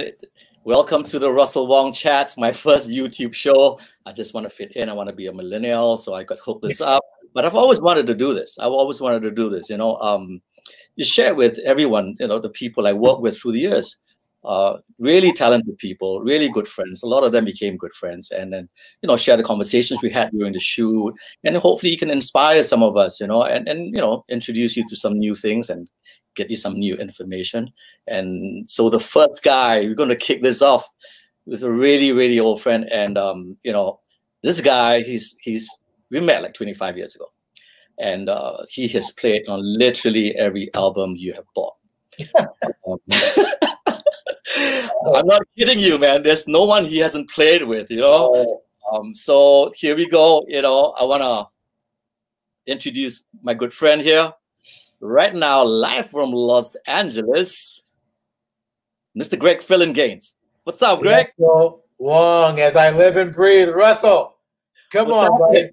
everyone. Welcome to the Russel Wong Chats, my first YouTube show. I just want to fit in. I want to be a millennial, so I got hooked this up. But I've always wanted to do this. You share with everyone, the people I work with through the years. Really talented people, really good friends. A lot of them became good friends, and then share the conversations we had during the shoot, and hopefully you can inspire some of us, and introduce you to some new things and get you some new information. And so the first guy, we're going to kick this off with a really, really old friend, and this guy, we met like 25 years ago, and he has played on literally every album you have bought. I'm not kidding you, man. There's no one he hasn't played with, So here we go. I want to introduce my good friend here right now, live from Los Angeles, Mr. Greg Phillinganes. What's up, Greg? Russel Wong, as I live and breathe. Russell, come on, buddy.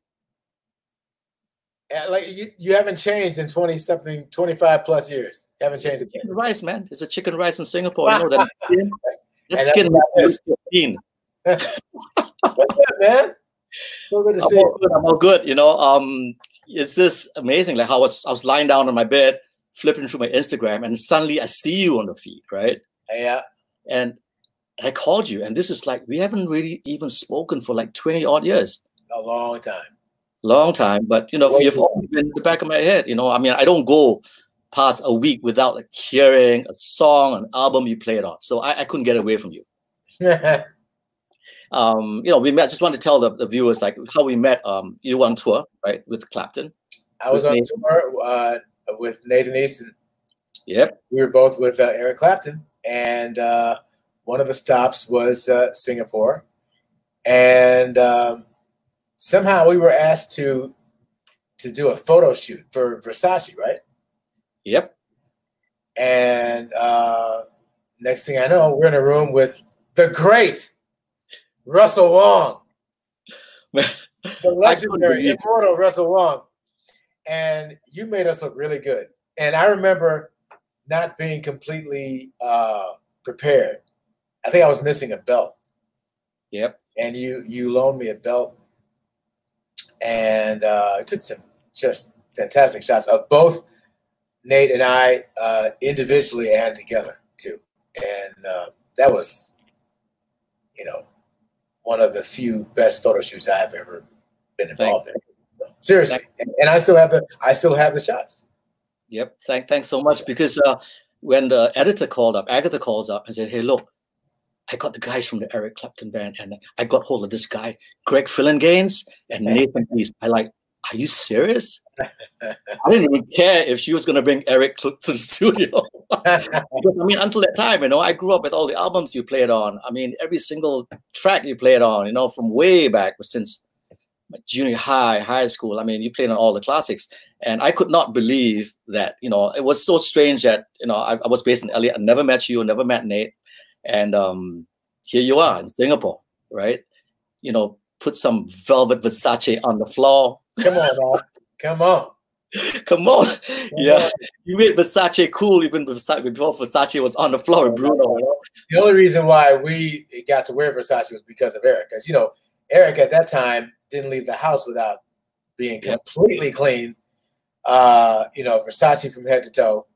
Like you haven't changed in 25 plus years. You haven't changed. Chicken rice, man. It's a chicken rice in Singapore. You know that skin. That skin is 15. What's up, man? So good to see you. I'm all good. It's just amazing. Like how I was lying down on my bed, flipping through my Instagram, and suddenly I see you on the feed, right? Yeah. And I called you, and this is like we haven't really even spoken for like 20 odd years. A long time. Long time, but you've always been in the back of my head. I don't go past a week without like hearing a song, an album you played on. So I couldn't get away from you. We met. Just want to tell the viewers like how we met. You were on tour, right, with Clapton. I was on tour with Nathan Easton. Yep. We were both with Eric Clapton, and one of the stops was Singapore, and somehow we were asked to do a photo shoot for Versace, right? Yep. And next thing I know, we're in a room with the great Russel Wong, the legendary, immortal Russel Wong. And you made us look really good. And I remember not being completely prepared. I think I was missing a belt. Yep. And you loaned me a belt. And I took some just fantastic shots of both Nate and I individually and together too. And that was, one of the few best photo shoots I've ever been involved in. So, seriously, and I still have the shots. Yep. Thanks so much, because when the editor called up, Agatha calls up and said, "Hey, look, I got the guys from the Eric Clapton band, and I got hold of this guy, Greg Phillinganes and Nathan East." I like, are you serious? I didn't even care if she was going to bring Eric to the studio. Because, until that time, I grew up with all the albums you played on. Every single track you played on, from way back, since junior high school. You played on all the classics. And I could not believe that, it was so strange that, I was based in LA. I never met you, never met Nate. And here you are in Singapore, right? Put some velvet Versace on the floor. Come on, man. Come on. Come on. Yeah. You made Versace cool even before Versace was on the floor with Bruno. The only reason why we got to wear Versace was because of Eric. Because, Eric at that time didn't leave the house without being completely clean. Versace from head to toe.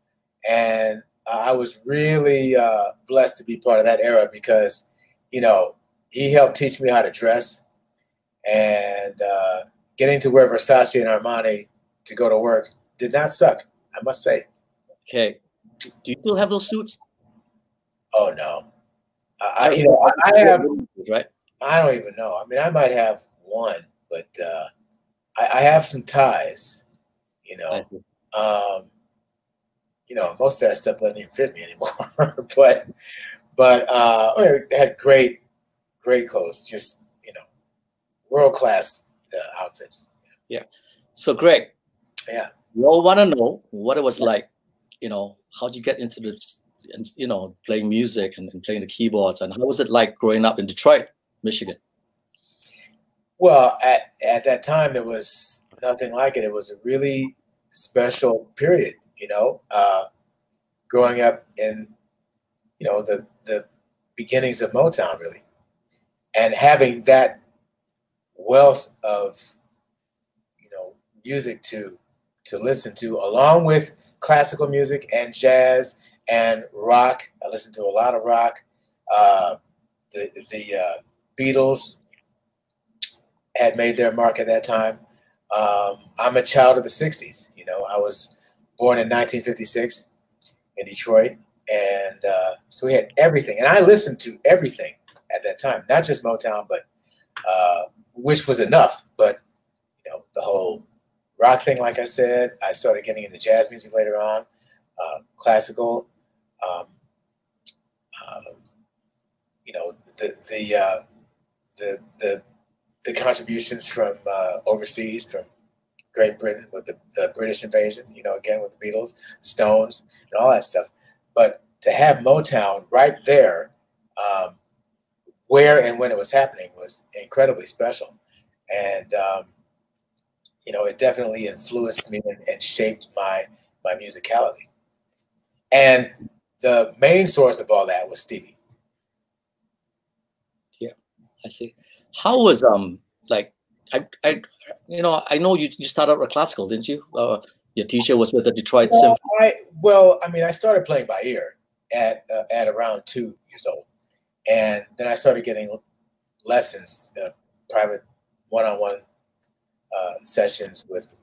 And I was really blessed to be part of that era because, he helped teach me how to dress, and getting to wear Versace and Armani to go to work did not suck, I must say. Okay. Do you still have those suits? Oh, no. I have, right? I don't even know. I might have one, but I have some ties, most of that stuff doesn't even fit me anymore. but I had great clothes, just world-class outfits. Yeah. So Greg, we all want to know what it was like. How'd you get into this? Playing music and playing the keyboards, and how was it like growing up in Detroit, Michigan? Well, at that time, there was nothing like it. It was a really special period, growing up in, the beginnings of Motown, really. And having that wealth of, you know, music to listen to, along with classical music and jazz and rock. I listened to a lot of rock. The Beatles had made their mark at that time. I'm a child of the 60s. You know, I was born in 1956 in Detroit. And so we had everything. And I listened to everything at that time, not just Motown, but which was enough. But, you know, the whole rock thing, like I said, I started getting into jazz music later on, classical, you know, the contributions from overseas, from Great Britain with the British invasion, you know, again with the Beatles, Stones, and all that stuff. But to have Motown right there, where and when it was happening, was incredibly special. And, you know, it definitely influenced me and shaped my musicality. And the main source of all that was Stevie. Yeah, I see. How was like I you know, I know you started with classical, didn't you? Your teacher was with the Detroit Symphony. Well, I mean, I started playing by ear at around 2 years old, and then I started getting lessons, private one-on-one sessions with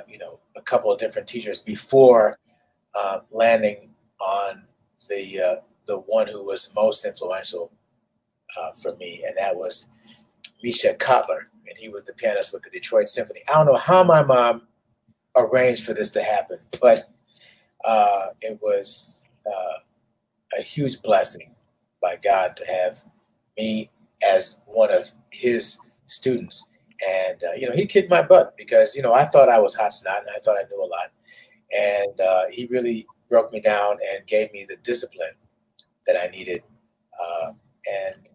you know, a couple of different teachers before landing on the one who was most influential for me, and that was Misha Kotler, and he was the pianist with the Detroit Symphony. I don't know how my mom arranged for this to happen, but it was a huge blessing by God to have me as one of his students. And, you know, he kicked my butt because, you know, I thought I was hot snot and I thought I knew a lot. And he really broke me down and gave me the discipline that I needed. And,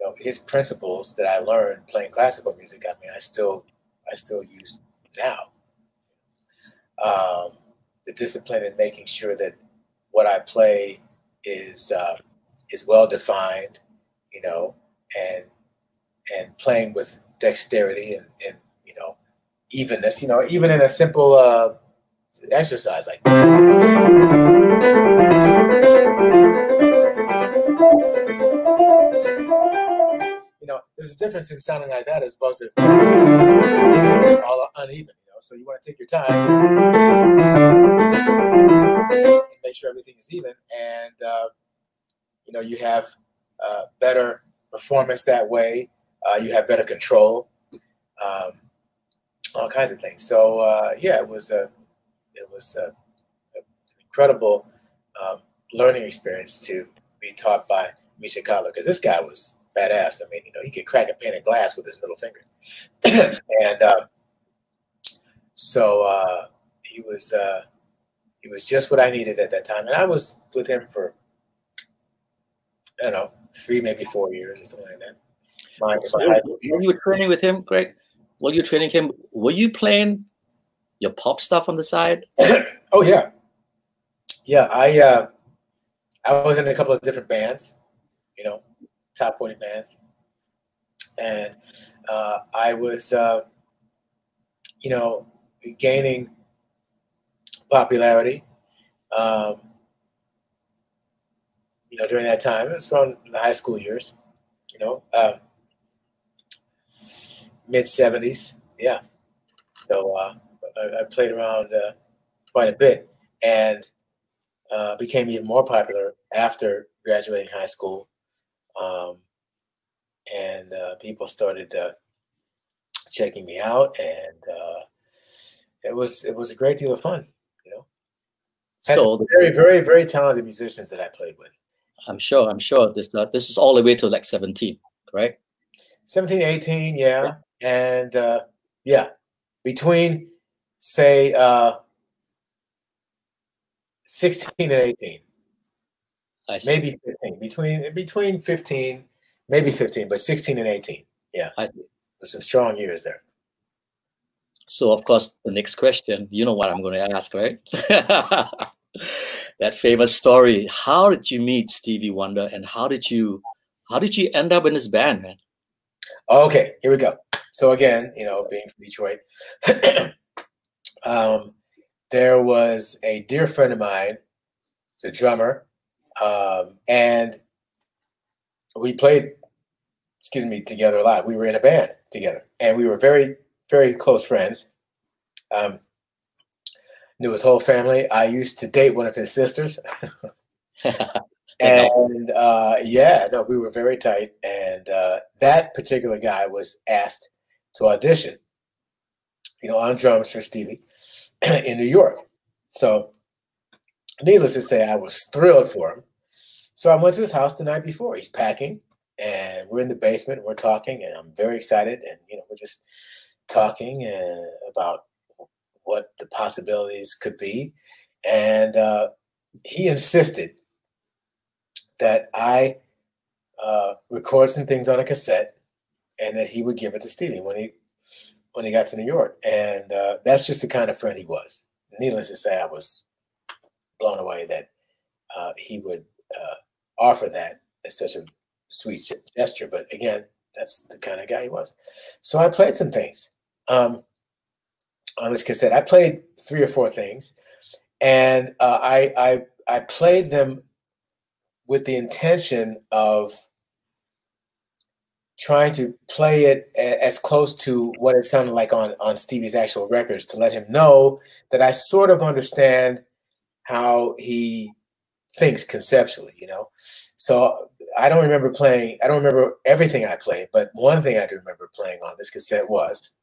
you know, his principles that I learned playing classical music, I mean, I still use now. The discipline in making sure that what I play is well defined, you know, and playing with dexterity and you know, evenness, you know, even in a simple exercise like you know, there's a difference in sounding like that as opposed to all uneven, you know. So you want to take your time and make sure everything is even, and you know, you have better performance that way. You have better control, all kinds of things. So yeah, it was an incredible learning experience to be taught by Misha Kotler, because this guy was badass. I mean, you know, he could crack a pane of glass with his middle finger, and so he was just what I needed at that time. And I was with him for, I don't know, 3, maybe 4 years or something like that. So when you were training with him, Greg, while you were training him, were you playing your pop stuff on the side? Oh yeah, yeah. I was in a couple of different bands, you know, top 40 bands, and I was, you know, gaining popularity. You know, during that time, it was from the high school years, you know. Mid-70s, yeah. So I played around quite a bit, and became even more popular after graduating high school. And people started checking me out, and it was a great deal of fun, you know. So very, very, very talented musicians that I played with. I'm sure this is all the way to like 17, correct? 17, 18, yeah. And yeah, between say 16 and 18, maybe 15. Between 15, maybe 15, but 16 and 18, yeah. There's some strong years there. So of course, the next question, you know what I'm going to ask, right? That famous story. How did you meet Stevie Wonder, and how did you end up in his band, man? Okay, here we go. So again, you know, being from Detroit, there was a dear friend of mine, he's a drummer, and we played, together a lot. We were in a band together, and we were very, very close friends. Knew his whole family. I used to date one of his sisters. And yeah, no, we were very tight. And that particular guy was asked to audition, you know, on drums for Stevie in New York. So needless to say, I was thrilled for him. So I went to his house the night before. He's packing, and we're in the basement, and we're talking, and I'm very excited. And, you know, we're just talking about what the possibilities could be. And he insisted that I record some things on a cassette and that he would give it to Stevie when he got to New York. And that's just the kind of friend he was. Needless to say, I was blown away that he would offer that as such a sweet gesture. But again, that's the kind of guy he was. So I played some things on this cassette. I played 3 or 4 things, and I played them with the intention of trying to play it as close to what it sounded like on Stevie's actual records, to let him know that I sort of understand how he thinks conceptually, you know? So I don't remember everything I played, but one thing I do remember playing on this cassette was.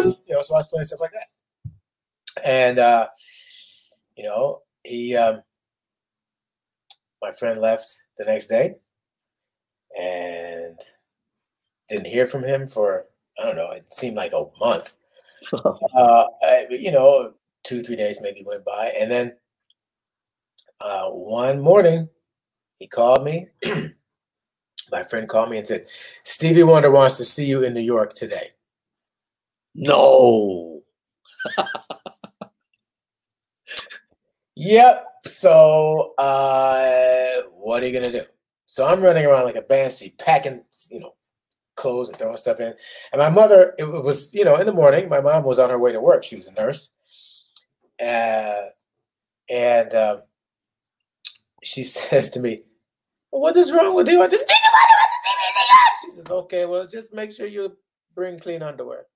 You know, so I was playing stuff like that. And, you know, my friend left the next day and didn't hear from him for, I don't know, it seemed like a month. You know, 2-3 days maybe went by. And then one morning he called me. My friend called me and said, Stevie Wonder wants to see you in New York today. No. Yep. So what are you gonna do? So I'm running around like a banshee, packing, you know, clothes and throwing stuff in. And my mother, it was, you know, in the morning, my mom was on her way to work. She was a nurse. She says to me, well, what is wrong with you? I said, Stevie Wonder wants to see me in New York. She says, okay, well, just make sure you bring clean underwear.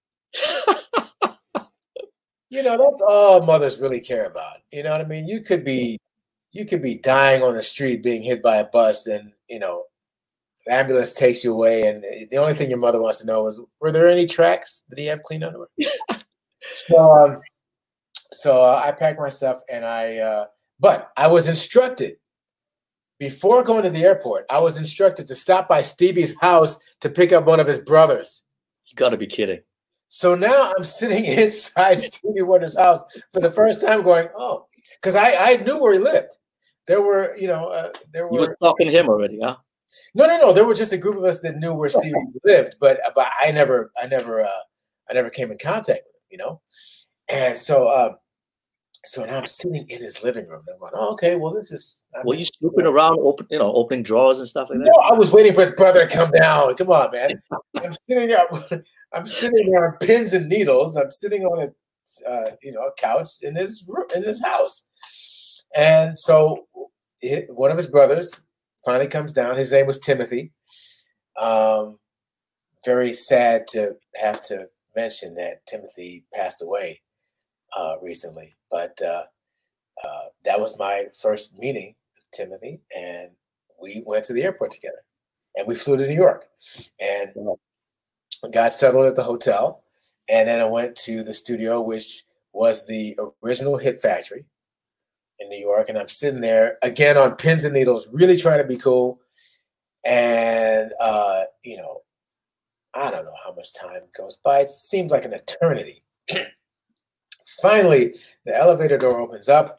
You know, that's all mothers really care about. You know what I mean? You could be dying on the street, being hit by a bus, and, you know, the ambulance takes you away, and the only thing your mother wants to know is, were there any tracks? Did he have clean underwear? So I packed my stuff, and but I was instructed, before going to the airport, I was instructed to stop by Stevie's house to pick up one of his brothers. You got to be kidding. So now I'm sitting inside Stevie Wonder's house for the first time going, oh, because I knew where he lived. There were, you know, You were talking to him already, huh? No. There were just a group of us that knew where Stevie lived, but I never came in contact with him, you know? And so now I'm sitting in his living room and I'm going, oh, okay, well, this is. Were you snooping around, opening drawers and stuff like that? No, I was waiting for his brother to come down. Come on, man. I'm sitting there on pins and needles. I'm sitting on a couch in his house. And so one of his brothers finally comes down. His name was Timothy. Very sad to have to mention that Timothy passed away recently, but that was my first meeting with Timothy, and we went to the airport together, and we flew to New York, and got settled at the hotel, and then I went to the studio, which was the original Hit Factory in New York, and I'm sitting there again on pins and needles, really trying to be cool, and you know, I don't know how much time goes by. It seems like an eternity. Finally, the elevator door opens up,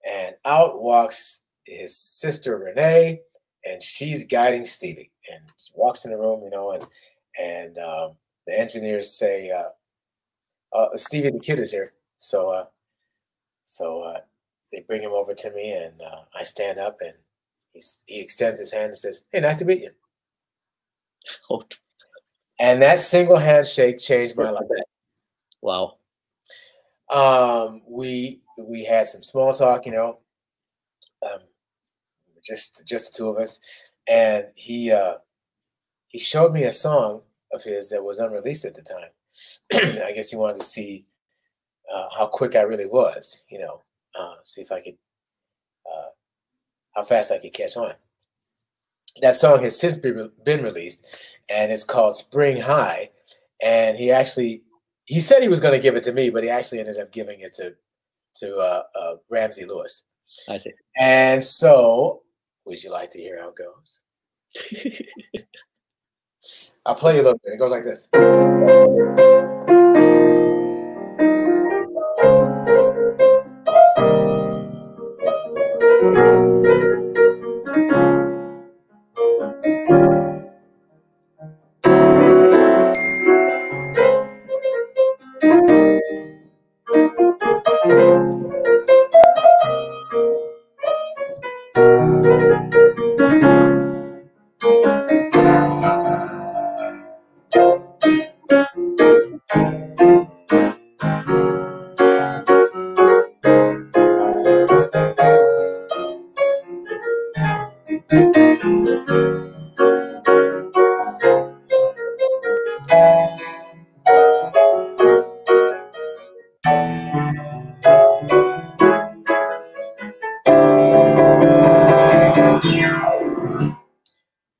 and out walks his sister Renee, and she's guiding Stevie. And she walks in the room, you know, and the engineers say, "Stevie, the kid is here." So they bring him over to me, and I stand up, and he extends his hand and says, "Hey, nice to meet you." Oh. And that single handshake changed my life. Wow. We had some small talk, you know, just the two of us, and he showed me a song of his that was unreleased at the time. I guess he wanted to see how quick I really was, you know, see if I could, how fast I could catch on. That song has since been released, and it's called Spring High. And he said he was going to give it to me, but he actually ended up giving it to Ramsey Lewis. I see. And so, would you like to hear how it goes? I'll play you a little bit. It goes like this.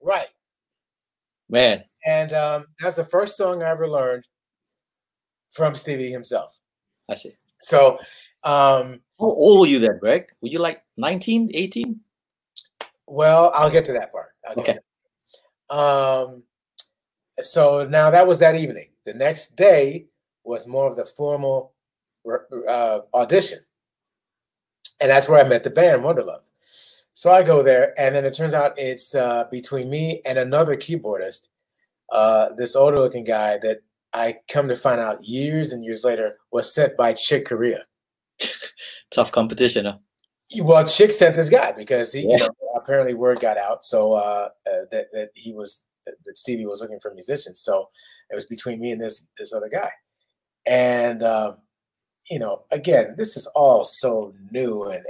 Right. Man. And that's the first song I ever learned from Stevie himself. I see. So, how old were you then, Greg? Were you like 19, 18? Well, I'll get to that part. Okay. So now that was that evening. The next day was more of the formal audition. And that's where I met the band, Wonderlove. So I go there, and then it turns out it's between me and another keyboardist, this older-looking guy that I come to find out years and years later was sent by Chick Corea. Tough competition, huh? Well, Chick sent this guy because he, you know, apparently word got out, so that Stevie was looking for musicians. So it was between me and this other guy, and you know, again, this is all so new and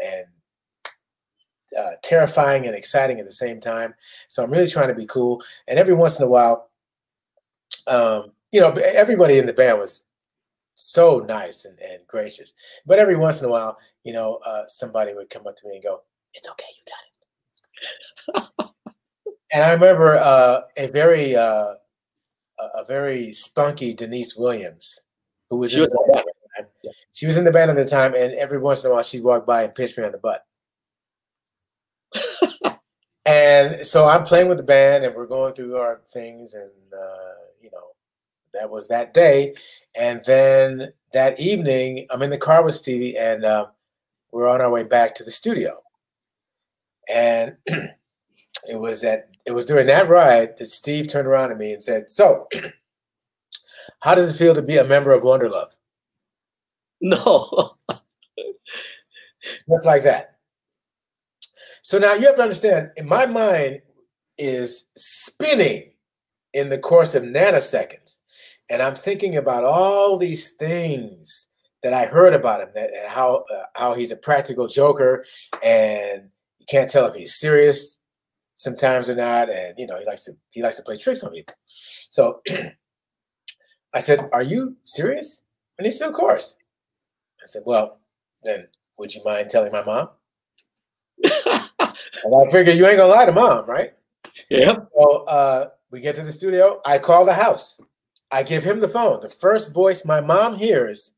terrifying and exciting at the same time. So I'm really trying to be cool, and every once in a while, you know, everybody in the band was so nice and gracious. But every once in a while, you know, somebody would come up to me and go, "It's okay, you got it." And I remember a very spunky Denise Williams, who was in the band at the time. Yeah. She was in the band at the time, and every once in a while she'd walk by and pinch me on the butt. And so I'm playing with the band, and we're going through our things, and you know, that was that day. And then that evening, I'm in the car with Stevie, and we're on our way back to the studio. And it was during that ride that Steve turned around to me and said, "So, how does it feel to be a member of Wonderlove?" No. Just like that. So now you have to understand, my mind is spinning in the course of nanoseconds. And I'm thinking about all these things that I heard about him, that how he's a practical joker, and you can't tell if he's serious sometimes or not, and you know, he likes to play tricks on people. So I said, "Are you serious?" And he said, "Of course." I said, "Well, then would you mind telling my mom?" And I figure you ain't gonna lie to mom, right? Yeah. So we get to the studio. I call the house. I give him the phone. The first voice my mom hears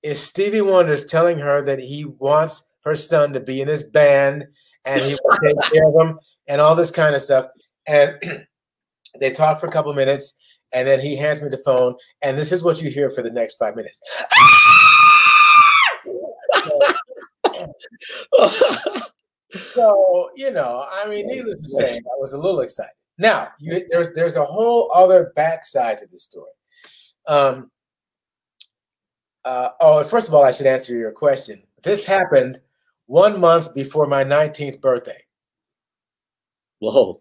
is Stevie Wonder's telling her that he wants her son to be in his band and he will take care of him and all this kind of stuff. And they talk for a couple of minutes, And then he hands me the phone, and this is what you hear for the next 5 minutes. So, you know, I mean, needless to say, I was a little excited. Now, there's a whole other backside to this story. First of all, I should answer your question. This happened 1 month before my 19th birthday. Whoa.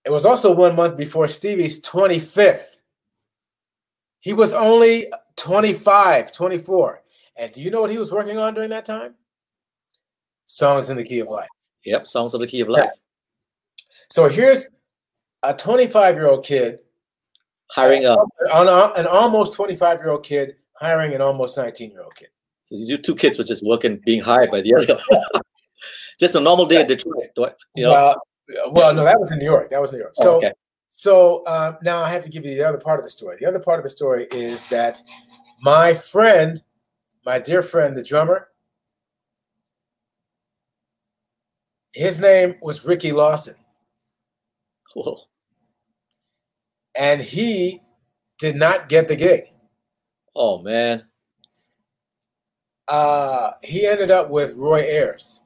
It was also 1 month before Stevie's 25th. He was only 25, 24. And do you know what he was working on during that time? Songs in the Key of Life. Yep, Songs in the Key of Life. So here's a 25-year-old kid hiring an almost 25-year-old kid hiring an almost 19-year-old kid. So you do two kids were just working, being hired by the other. Just a normal day in Detroit. You know? Well, no, that was in New York. That was New York. So, okay. So now I have to give you the other part of the story. The other part of the story is that my friend, my dear friend, the drummer, his name was Ricky Lawson. Whoa. And he did not get the gig. Oh, man. He ended up with Roy Ayers,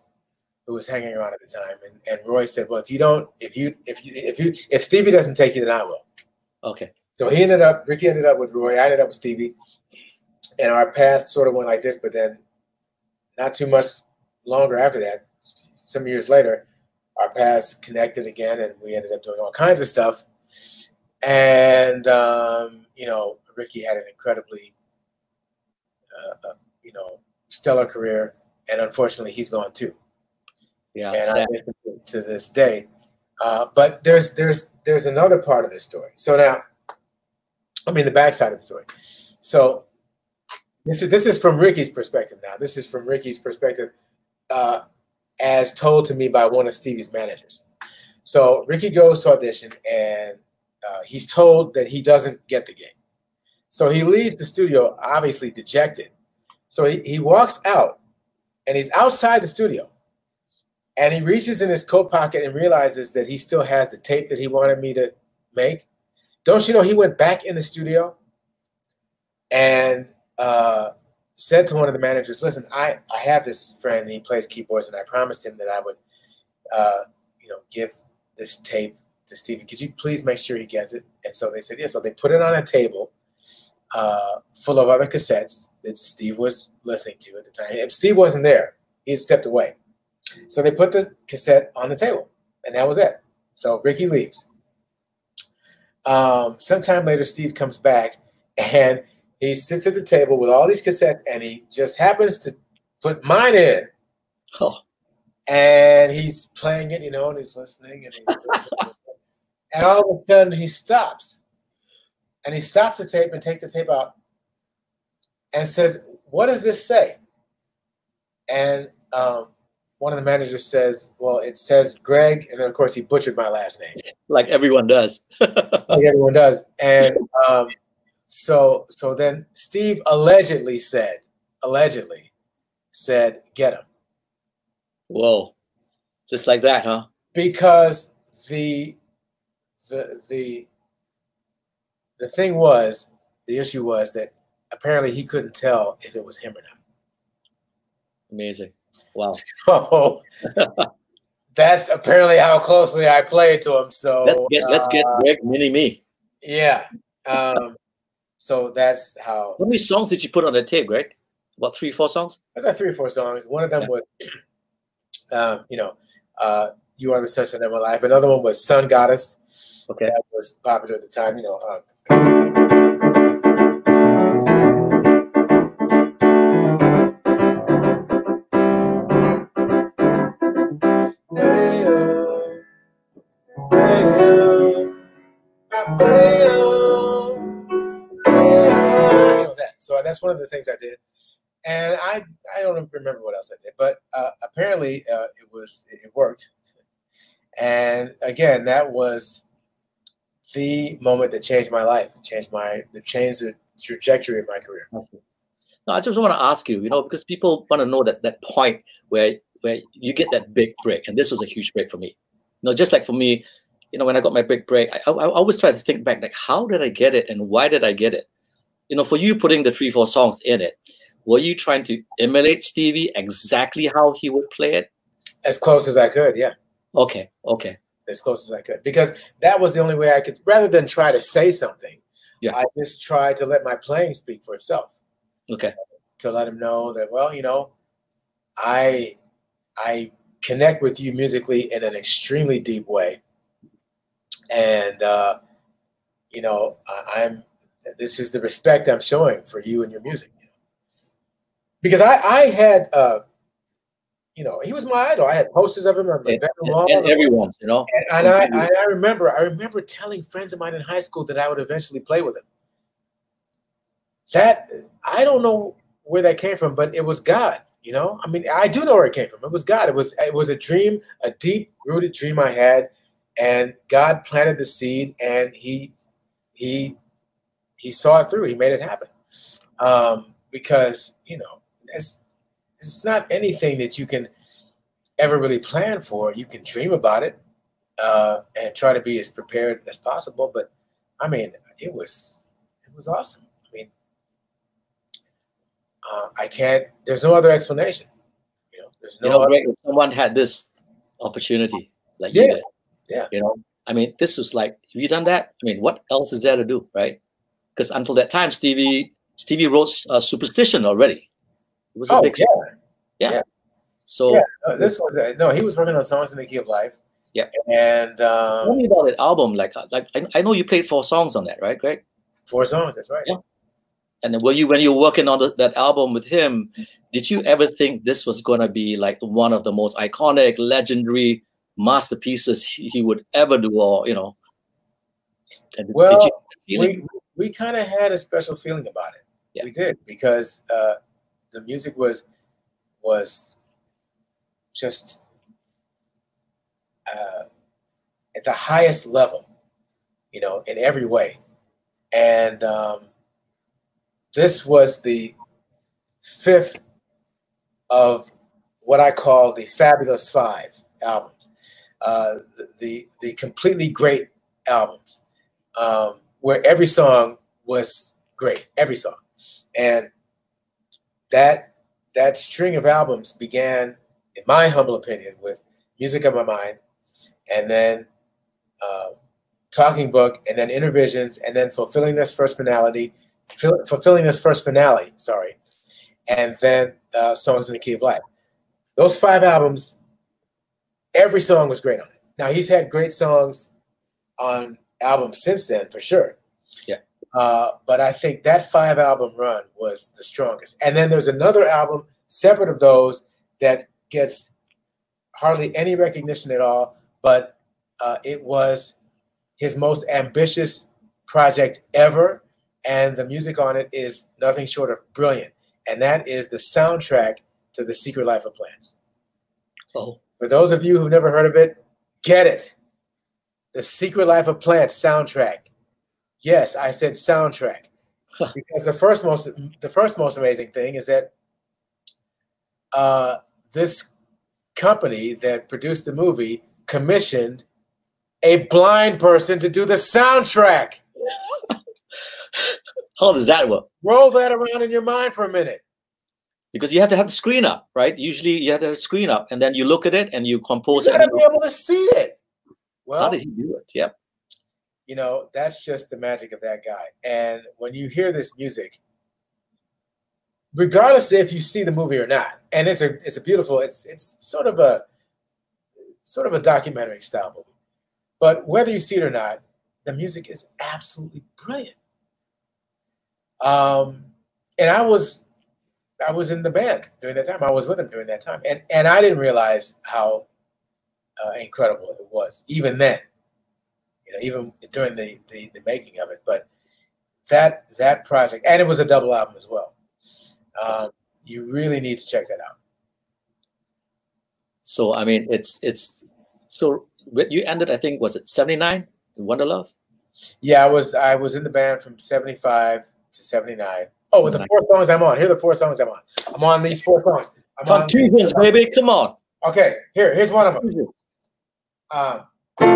who was hanging around at the time, and Roy said, "Well, if Stevie doesn't take you, then I will." Okay. So Ricky ended up with Roy. I ended up with Stevie, and our paths sort of went like this. But then, not too much longer after that, some years later, our paths connected again, and we ended up doing all kinds of stuff. And you know, Ricky had an incredibly, stellar career, and unfortunately, he's gone too. Yeah, and I miss him to this day. But there's another part of this story. So now, I mean, the backside of the story. So this is from Ricky's perspective. Now, this is from Ricky's perspective, as told to me by one of Stevie's managers. So Ricky goes to audition, and he's told that he doesn't get the gig. So he leaves the studio, obviously dejected. So he walks out, and he's outside the studio. And he reaches in his coat pocket and realizes that he still has the tape that he wanted me to make. Don't you know, he went back in the studio and said to one of the managers, "Listen, I have this friend, and he plays keyboards, and I promised him that I would, give this tape to Stevie. Could you please make sure he gets it?" And so they said, yeah. So they put it on a table full of other cassettes that Steve was listening to at the time. Steve wasn't there. He had stepped away. So they put the cassette on the table, and that was it. So Ricky leaves. Sometime later, Steve comes back, and he sits at the table with all these cassettes, and he just happens to put mine in. Oh. And he's playing it, and he's listening, and all of a sudden he stops. And he stops the tape and takes the tape out and says, "What does this say?" And one of the managers says, "Well, it says Greg," and then of course he butchered my last name, like everyone does. like everyone does. And so then Steve allegedly said, "Get him." Whoa, just like that, huh? Because the thing was, the issue was that apparently he couldn't tell if it was him or not. Amazing. Wow. So that's apparently how closely I played to him. So let's get Greg Mini-Me. Yeah. So that's how. How many songs did you put on the tape, Greg? About 3 or 4 songs? I got 3 or 4 songs. One of them was, "You Are the Sunshine of My Life." Another one was "Sun Goddess." Okay. That was popular at the time. So that's one of the things I did, and I don't remember what else I did, but apparently it worked. And again, that was the moment that changed my life, changed the trajectory of my career. No, I just want to ask you, because people want to know that point where you get that big break, and this was a huge break for me. Just like for me, you know, when I got my big break, I always try to think back, like, how did I get it and why did I get it? You know, for you putting the 3-4 songs in it, were you trying to emulate Stevie exactly how he would play it? As close as I could, yeah. Okay, okay. As close as I could, because that was the only way I could, rather than try to say something, yeah, I just tried to let my playing speak for itself. Okay. To let him know that, well, you know, I connect with you musically in an extremely deep way. And, you know, this is the respect I'm showing for you and your music. You know? Because I had, you know, he was my idol. I had posters of him. And everyone's, you know. And I remember telling friends of mine in high school that I would eventually play with him. That, I don't know where that came from, but it was God, you know. I mean, I do know where it came from. It was God. It was a dream, a deep-rooted dream I had, and God planted the seed, and he saw it through. He made it happen. Because, you know, it's not anything that you can ever really plan for. You can dream about it and try to be as prepared as possible. But I mean, it was awesome. I mean, I can't. There's no other explanation. You know, there's no. Greg, if someone had this opportunity like yeah, you did, yeah. You know, I mean, this was like, have you done that? I mean, what else is there to do, right? Because until that time, Stevie wrote "Superstition" already. It was a big yeah. So this was no. He was working on songs in the key of life. Yeah. And tell me about that album. Like I know you played 4 songs on that, right, Greg? 4 songs. That's right. Yeah. And then when you were working on that album with him, did you ever think this was going to be like one of the most iconic, legendary masterpieces he would ever do, or you know? Well, we kind of had a special feeling about it. Yeah. We did, because the music was just at the highest level, you know, in every way. And this was the 5th of what I call the Fabulous 5 albums, the completely great albums, where every song was great, every song. And that string of albums began, in my humble opinion, with Music of My Mind, and then Talking Book, and then Intervisions, and then Fulfilling This First Finale, sorry, and then Songs in the Key of Life. Those 5 albums, every song was great on it. Now, he's had great songs on albums since then, for sure. Yeah. But I think that 5-album run was the strongest. And then there's another album separate of those that gets hardly any recognition at all, but it was his most ambitious project ever, and the music on it is nothing short of brilliant. And that is the soundtrack to The Secret Life of Plants. Oh. For those of you who've never heard of it, get it. The Secret Life of Plants soundtrack. Yes, I said soundtrack. Because the first most amazing thing is that this company that produced the movie commissioned a blind person to do the soundtrack. How does that work? Roll that around in your mind for a minute. Because you have to have the screen up, right? Usually you have to have the screen up, and then you look at it and you compose it. You gotta be able to see it. Well, how did he do it? Yep. You know, that's just the magic of that guy. And when you hear this music, regardless if you see the movie or not, and it's a beautiful, it's sort of a documentary style movie. But whether you see it or not, the music is absolutely brilliant. And I was in the band during that time. I was with him during that time, and I didn't realize how incredible it was even then. You know, even during the making of it. But that project, and it was a double album as well. You really need to check that out. So I mean, it's so you ended, I think, was it 79 in Wonderlove? Yeah, I was in the band from 75 to 79. Oh, with the 4 songs I'm on. Here are the 4 songs I'm on. I'm on these 4 songs. I'm on Contusions, baby. Come on. Okay, here's one of them. Going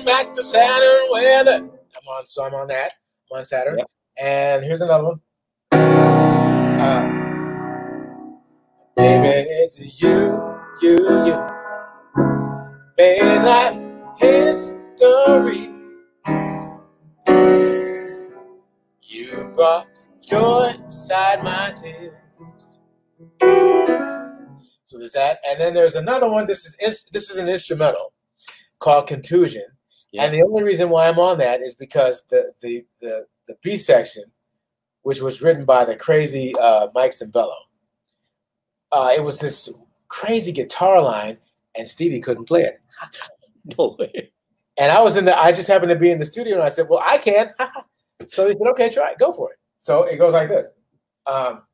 back to Saturn weather. I'm on that. I'm on Saturn. Yep. And here's another one. Baby, it's you. Made life history. You brought joy inside my tears. So there's that, and then there's another one. This is an instrumental called Contusion, and the only reason why I'm on that is because the B section, which was written by the crazy Mike Cimbello, it was this crazy guitar line, and Stevie couldn't play it. No way. And I just happened to be in the studio, and I said, "Well, I can." So he said, "Okay, try it. Go for it." So it goes like this. Well,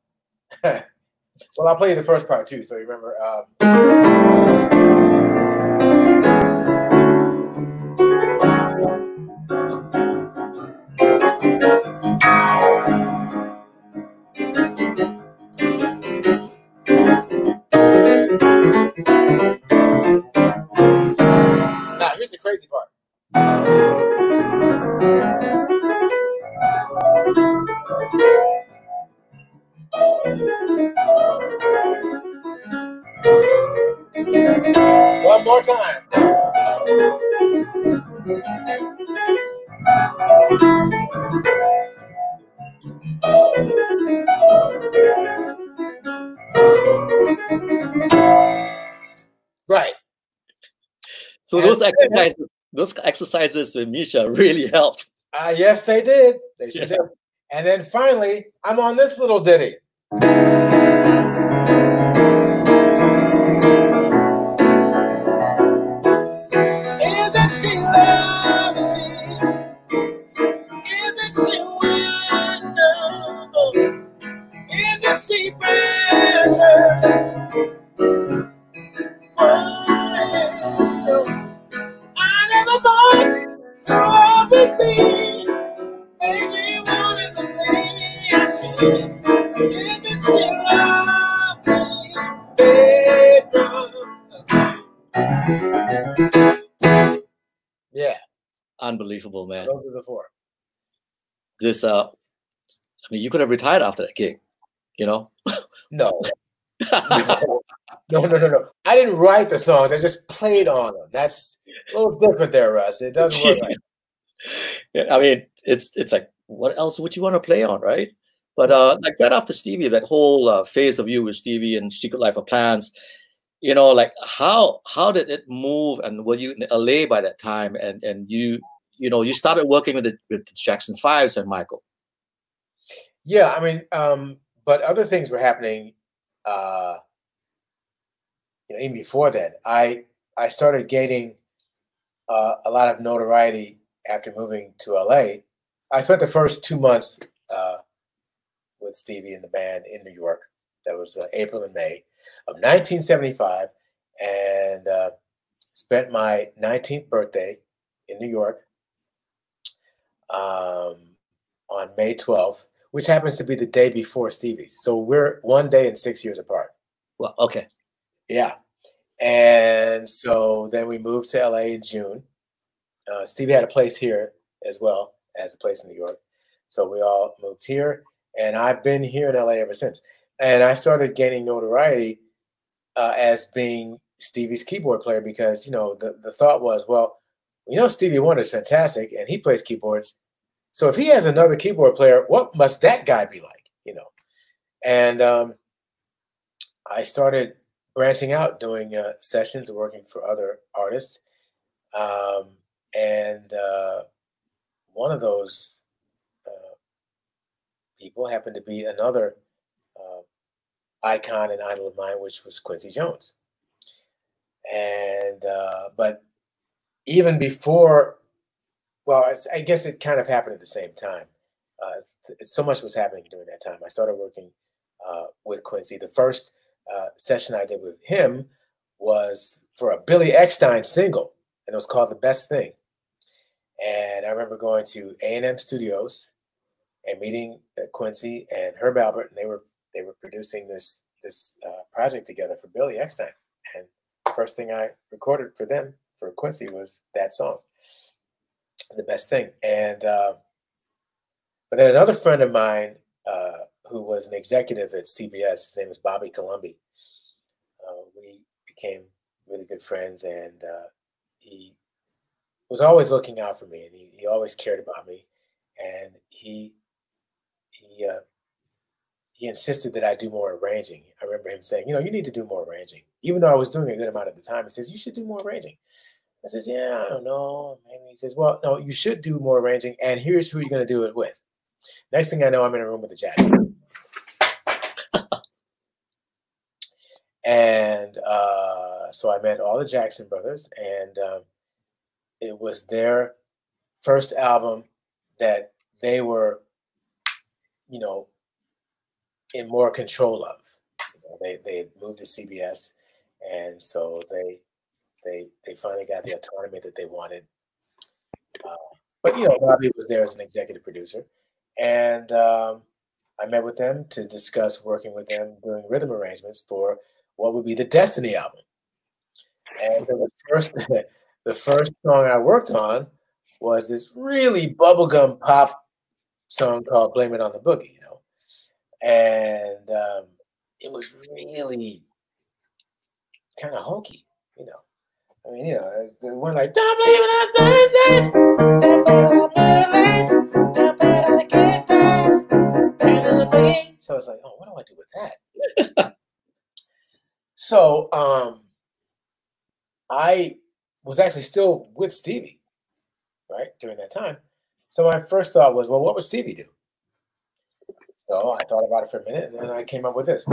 I'll play you the first part too, so you remember. Now, here's the crazy part. One more time. Right. So those exercises with Misha really helped. Yes, they did. They sure did. And then finally, I'm on this little ditty. Isn't she lovely? Isn't she wonderful? Isn't she precious? I never thought through everything made you want something. Isn't she lovely? Yeah. Unbelievable, man. So those are the four. This, I mean, you could have retired after that gig, you know? No. No. I didn't write the songs. I just played on them. That's a little different there, Russ. It doesn't work like that. I mean, it's like, what else would you want to play on, right? But like right after Stevie, that whole phase of you with Stevie and Secret Life of Plants, you know, like how did it move? And were you in LA by that time? And you started working with the Jackson 5s and Michael. Yeah, I mean, but other things were happening. Even before then, I started gaining a lot of notoriety after moving to LA. I spent the first 2 months with Stevie and the band in New York. That was April and May of 1975, and spent my 19th birthday in New York on May 12th, which happens to be the day before Stevie's. So we're 1 day and 6 years apart. Well, okay. Yeah. And so then we moved to LA in June. Stevie had a place here as well as a place in New York. So we all moved here, and I've been here in LA ever since. And I started gaining notoriety as being Stevie's keyboard player because, the thought was, well, Stevie Wonder's fantastic and he plays keyboards. So if he has another keyboard player, what must that guy be like, And I started branching out, doing sessions, working for other artists. And one of those people happened to be another icon and idol of mine, which was Quincy Jones. And but even before, well, I guess it kind of happened at the same time. So much was happening during that time. I started working with Quincy. The first session I did with him was for a Billy Eckstine single, and it was called "The Best Thing." And I remember going to A&M Studios and meeting Quincy and Herb Alpert, and they were producing this project together for Billy Eckstine. And the first thing I recorded for them, for Quincy, was that song, "The Best Thing." And but then another friend of mine who was an executive at CBS, his name is Bobby Colombi. We became really good friends, and he was always looking out for me, and he always cared about me, and he insisted that I do more arranging. I remember him saying, you need to do more arranging. Even though I was doing a good amount at the time, he says, you should do more arranging. I says, yeah, I don't know. Maybe. He says, well, no, you should do more arranging, and here's who you're going to do it with. Next thing I know, I'm in a room with the Jackson. And so I met all the Jackson brothers, and it was their first album that they were, in more control of. They had moved to CBS, and so they finally got the autonomy that they wanted. But Bobby was there as an executive producer, and I met with them to discuss working with them doing rhythm arrangements for what would be the Destiny album. And so the first song I worked on was this really bubblegum pop song called "Blame It on the Boogie," and it was really kind of hokey, I mean, the one like "Don't blame it on Thursday, don't blame it on Monday, don't blame it on the good times, blame it on me." So I was like, oh, what do I do with that? So I was actually still with Stevie, right, during that time. So my first thought was, well, what would Stevie do? So I thought about it for a minute, and then I came up with this.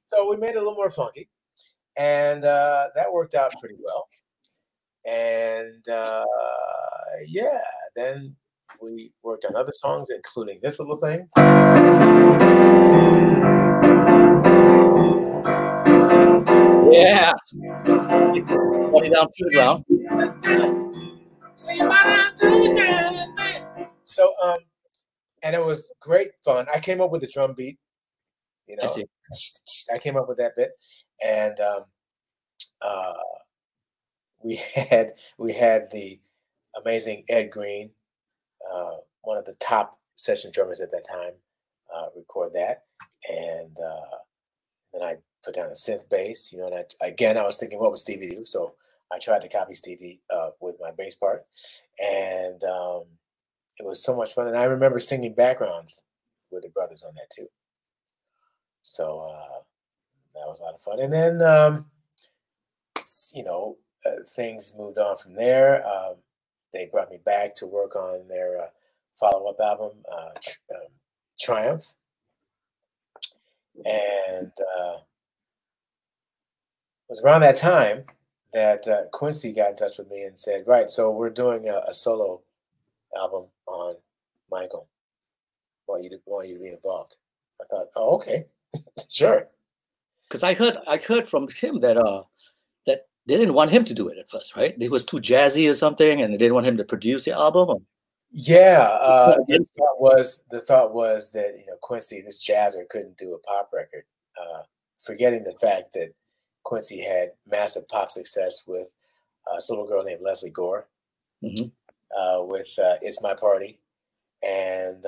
So we made it a little more funky, and that worked out pretty well. And yeah, then we worked on other songs, including this little thing. Yeah. Body down to the ground. So, and it was great fun. I came up with the drum beat, I came up with that bit, and we had the amazing Ed Green, one of the top session drummers at that time, record that, and then I put down a synth bass, and I was thinking, what would Stevie do? So I tried to copy Stevie with my bass part, and it was so much fun. And I remember singing backgrounds with the brothers on that too. So that was a lot of fun. And then, things moved on from there. They brought me back to work on their follow-up album, Triumph. And it was around that time that Quincy got in touch with me and said, right, so we're doing a solo album on Michael. I want you to be involved. I thought, oh, okay, sure. Because I heard from him that that they didn't want him to do it at first, right? It was too jazzy or something, and they didn't want him to produce the album. Or... Yeah, the thought was that Quincy, this jazzer, couldn't do a pop record, forgetting the fact that Quincy had massive pop success with this little girl named Leslie Gore, with "It's My Party," and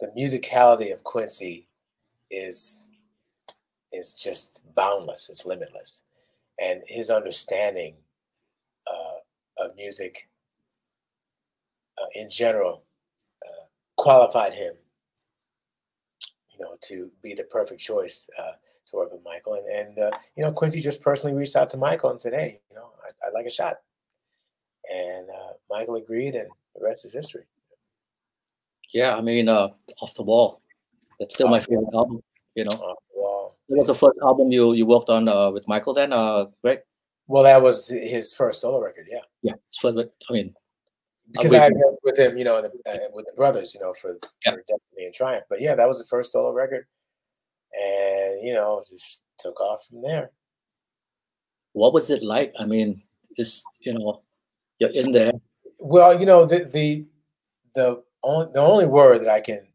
the musicality of Quincy is just boundless. It's limitless, and his understanding of music in general qualified him, to be the perfect choice to work with Michael. And Quincy just personally reached out to Michael and said, "Hey, I'd like a shot." And Michael agreed, and the rest is history. Yeah, I mean, Off the Wall. That's still my favorite album. You know, Wow. it was the first album you worked on with Michael. Then, Greg. Well, that was his first solo record. Yeah. Yeah, I mean, because I had worked with him, with the brothers, for yeah. Destiny and Triumph. But yeah, that was the first solo record, and just took off from there. What was it like? I mean, you're in there. Well, the only word that I can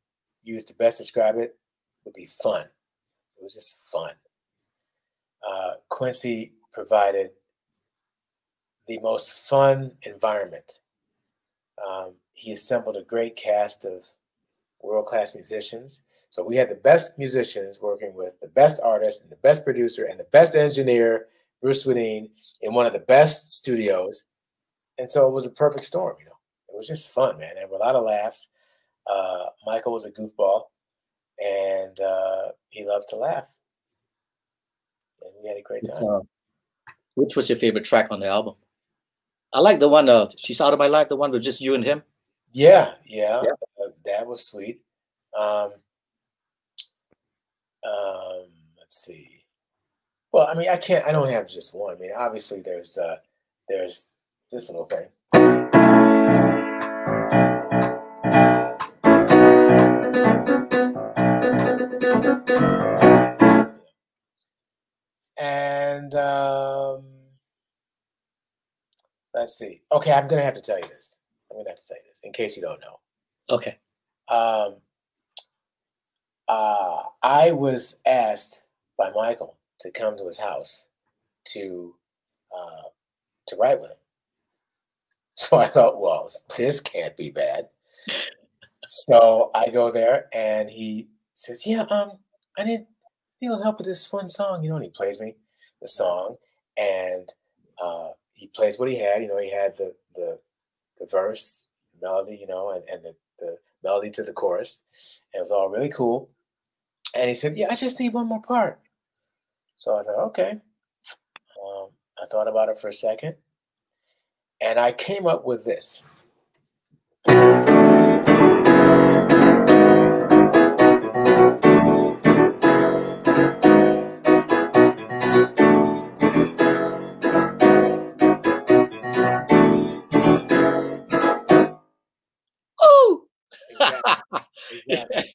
use to best describe it would be fun. It was just fun. Quincy provided the most fun environment. He assembled a great cast of world-class musicians. So we had the best musicians working with the best artist and the best producer and the best engineer, Bruce Swedeen, in one of the best studios. And so it was a perfect storm, It was just fun, man. There were a lot of laughs. Michael was a goofball, and he loved to laugh. And we had a great time. Which was your favorite track on the album? I like the one, She's Out of My Life, the one with just you and him. Yeah. That was sweet. Let's see. Well, I mean, I don't have just one. I mean, obviously there's this little thing. And let's see. Okay, I'm gonna have to tell you this. In case you don't know. Okay. I was asked by Michael to come to his house to write with him. So I thought, well, this can't be bad. So I go there, and he says, "Yeah, I need a little help with this one song, And he plays me the song, and he plays what he had. He had the verse, melody, and the melody to the chorus. And it was all really cool. And he said, "Yeah, I just need one more part." So I thought, okay. I thought about it for a second, and I came up with this. Oh, exactly.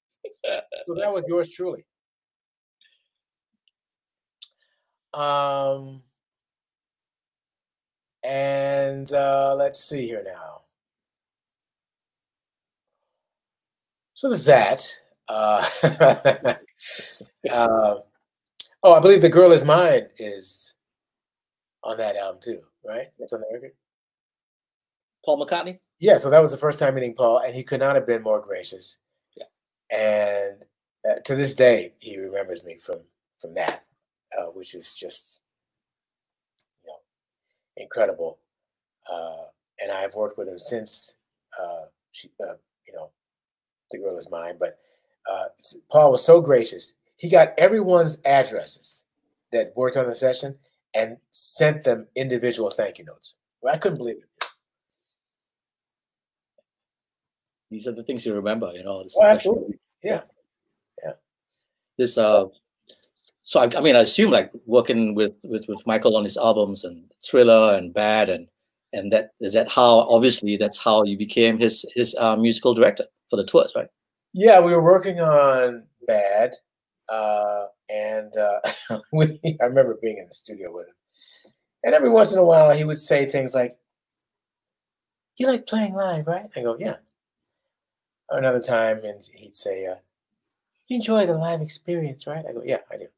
So that was yours truly. And let's see here now. So there's that. I believe The Girl Is Mine is on that album too, right? That's on the record. Paul McCartney? Yeah, so that was the first time meeting Paul, and he could not have been more gracious. Yeah. And to this day, he remembers me from that, which is just incredible. And I've worked with him since The Girl Is Mine. But Paul was so gracious. He got everyone's addresses that worked on the session and sent them individual thank you notes. Well, I couldn't believe it. These are the things you remember, Absolutely. Yeah. This so I mean, I assume like working with Michael on his albums and Thriller and Bad and that's how you became his musical director for the tours, right? Yeah, we were working on Bad, and I remember being in the studio with him, and every once in a while he would say things like, "You like playing live, right?" I go, "Yeah." Another time, and he'd say, "You enjoy the live experience, right?" I go, "Yeah, I do."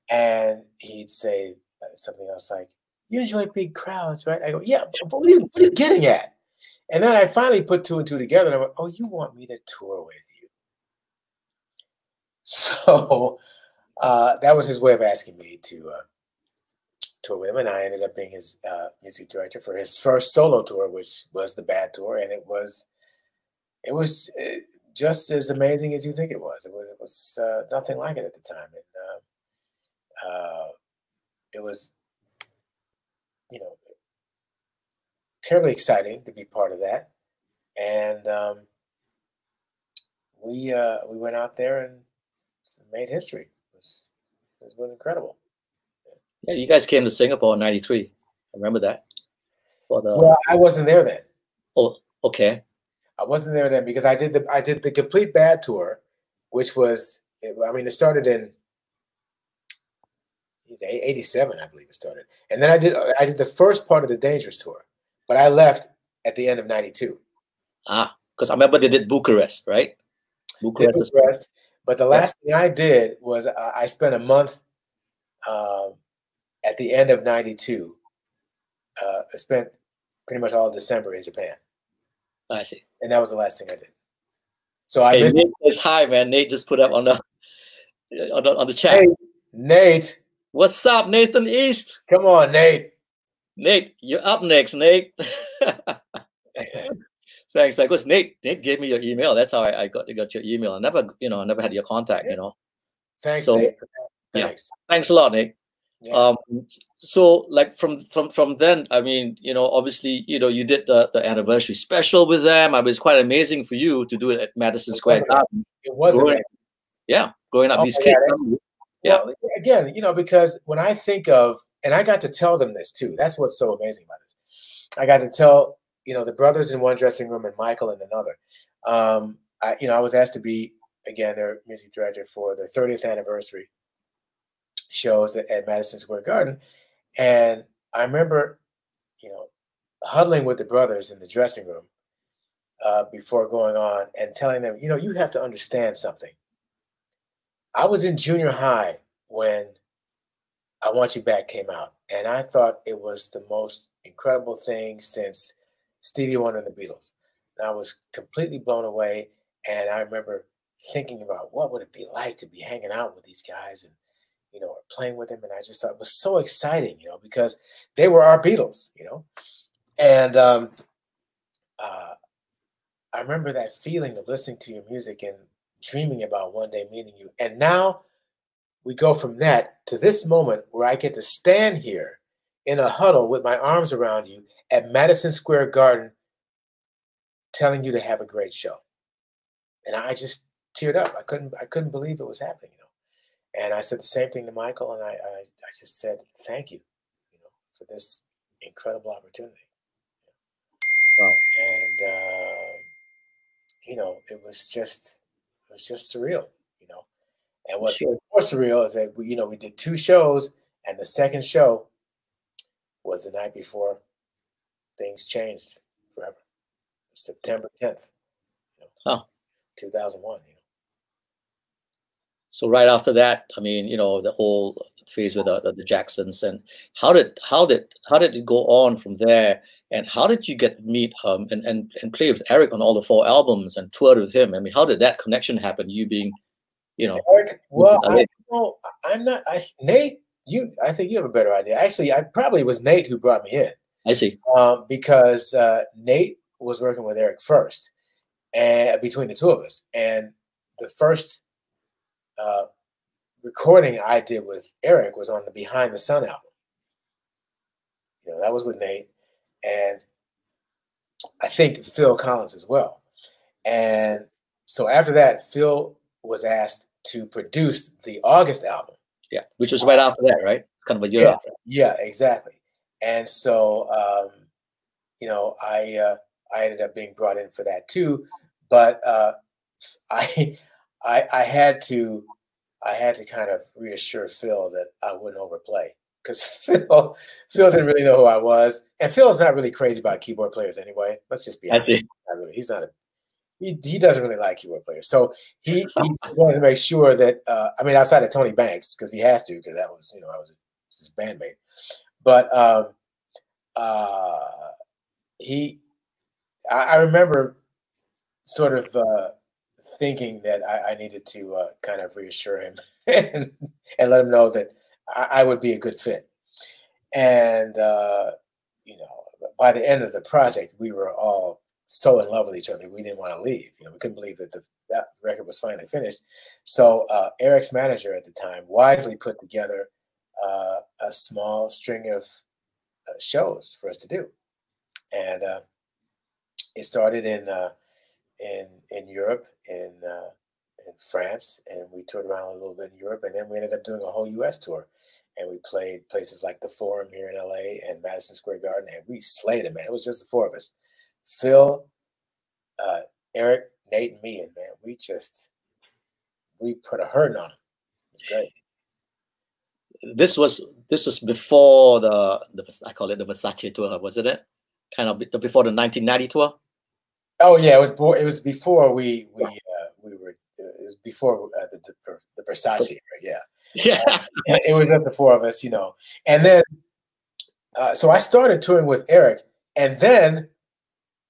And he'd say something else like, "You enjoy big crowds, right?" I go, "Yeah, but what are you getting at?" And then I finally put two and two together, and I went, "Oh, you want me to tour with you?" So that was his way of asking me to tour with him, and I ended up being his music director for his first solo tour, which was the Bad Tour, and it was just as amazing as you think it was. It was nothing like it at the time, and it was terribly exciting to be part of that, and we went out there and made history. It was incredible. Yeah, you guys came to Singapore in '93. I remember that. Well, I wasn't there then. Oh, okay. I wasn't there then because I did the Complete Bad tour, which was, I mean, it started in 87, I believe it started, and then I did the first part of the Dangerous tour, but I left at the end of '92. Ah, because I remember they did Bucharest, right? Bucharest. But the last thing I did was I spent a month at the end of '92. I spent pretty much all of December in Japan. I see. And that was the last thing I did. So I missed. Nate says hi, man. Nate just put up on the chat. Hey, Nate. What's up, Nathan East? Come on, Nate. Nate, you're up next, Nate. Thanks, man. Because Nate gave me your email. That's how I got your email. I never had your contact, Thanks, Nate. Thanks. Yeah. Thanks a lot, Nate. Yeah. So like from then, I mean, obviously, you did the anniversary special with them. I mean, it's quite amazing for you to do it at Madison Square Garden. It was amazing. Yeah, growing up, these kids. Yeah. Well, again, because when I think of, and I got to tell them this too. That's what's so amazing about this. I got to tell, the brothers in one dressing room and Michael in another. I was asked to be, again, their music director for their 30th anniversary shows at Madison Square Garden. And I remember, huddling with the brothers in the dressing room before going on and telling them, you have to understand something. I was in junior high when I Want You Back came out, and I thought it was the most incredible thing since Stevie Wonder and the Beatles. And I was completely blown away, and I remember thinking about what would it be like to be hanging out with these guys and, or playing with them, and I just thought it was so exciting, because they were our Beatles, and I remember that feeling of listening to your music and dreaming about one day meeting you. And now we go from that to this moment where I get to stand here in a huddle with my arms around you at Madison Square Garden telling you to have a great show. And I just teared up. I couldn't believe it was happening, And I said the same thing to Michael, and I just said thank you, for this incredible opportunity. Wow. And it was just surreal, And what's more surreal is that we did 2 shows, and the second show was the night before things changed forever. September 10th, 2001. So right after that, I mean, the whole phase with the Jacksons, and how did it go on from there? And how did you get to meet and play with Eric on all the 4 albums and toured with him? I mean, how did that connection happen? You being, Eric, well, Nate, I think you have a better idea. Actually, it was Nate who brought me in. I see. Because Nate was working with Eric first, and between the 2 of us, and the first recording I did with Eric was on the Behind the Sun album. That was with Nate, and I think Phil Collins as well. And so after that, Phil was asked to produce the August album. Yeah, which was right after that, right? Kind of a year after. Yeah, exactly. And so, I ended up being brought in for that too. But I had to kind of reassure Phil that I wouldn't overplay, because Phil didn't really know who I was, and Phil's not really crazy about keyboard players anyway. Let's just be honest. Not really. He's not he doesn't really like keyboard players, so he wanted to make sure that outside of Tony Banks, because he has to, because that was I was his bandmate, but I remember sort of thinking that I needed to kind of reassure him and let him know that I would be a good fit. And, by the end of the project, we were all so in love with each other. We didn't want to leave. We couldn't believe that that record was finally finished. So Eric's manager at the time wisely put together a small string of shows for us to do. And it started in in Europe, in France, and we toured around a little bit in Europe, and then we ended up doing a whole U.S. tour, and we played places like the Forum here in L.A. and Madison Square Garden, and we slayed it, man. It was just the four of us, Phil, Eric, Nate, and me, and man, we put a hurting on him. It was great. This was before the I call it the Versace tour, wasn't it? Kind of before the 1990 tour. Oh yeah, it was before we were. It was before the Versace. Yeah, yeah. It was just the four of us, you know. And then, so I started touring with Eric, and then